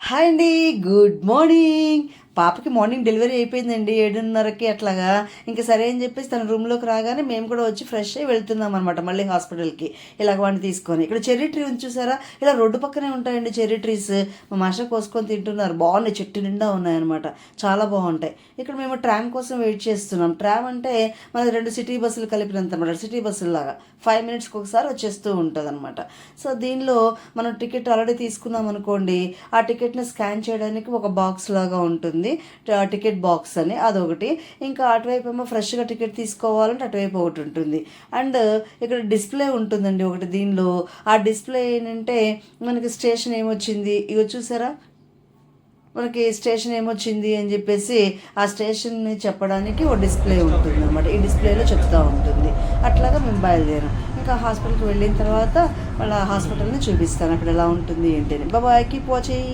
Hi అండి, good morning. పాపకి morning delivery అయిపోయిందండి 7:30కి అట్లాగా. ఇంకా సరే అని చెప్పేసి తన రూమ్లోకి రాగానే మేము కూడా వచ్చి ఫ్రెష్ అయ్యి వెళ్తున్నాం అనమాట మళ్ళీ హాస్పిటల్కి. ఇలాగ వాడిని తీసుకొని ఇక్కడ చెర్రీ ట్రీ ఉంది చూసారా, ఇలా రోడ్డు పక్కనే ఉంటాయండి చెర్రీ ట్రీస్. మా మాస్టర్ కోసుకొని తింటున్నారు, బాగున్నాయి, చెట్టు నిండా ఉన్నాయన్నమాట, చాలా బాగుంటాయి. ఇక్కడ మేము ట్రామ్ కోసం వెయిట్ చేస్తున్నాం. ట్రామ్ అంటే మన 2 సిటీ బస్సులు కలిపినంత అనమాట, సిటీ బస్సులు లాగా 5 మినిట్స్కి ఒకసారి వచ్చేస్తూ ఉంటుంది అనమాట. సో దీనిలో మనం టికెట్ ఆల్రెడీ తీసుకున్నాం అనుకోండి, ఆ టికెట్ని స్కాన్ చేయడానికి ఒక బాక్స్ లాగా ఉంటుంది, టికెట్ బాక్స్ అని, అదొకటి. ఇంకా అటువైపు ఏమో ఫ్రెష్గా టికెట్ తీసుకోవాలంటే అటువైపు ఒకటి ఉంటుంది. అండ్ ఇక్కడ డిస్ప్లే ఉంటుందండి ఒకటి దీనిలో. ఆ డిస్ప్లే ఏంటంటే మనకి స్టేషన్ ఏమొచ్చింది ఇగో చూసారా, మనకి స్టేషన్ ఏమొచ్చింది అని చెప్పేసి ఆ స్టేషన్ని చెప్పడానికి ఒక డిస్ప్లే ఉంటుంది అనమాట. ఈ డిస్ప్లేలో చెప్తూ ఉంటుంది. అట్లాగా మేము బయలుదేరాం. ఇంకా హాస్పిటల్కి వెళ్ళిన తర్వాత మళ్ళీ హాస్పిటల్ని చూపిస్తాను అక్కడ ఎలా ఉంటుంది ఏంటి అని. బాబాయ్, కీప్ వాచింగ్.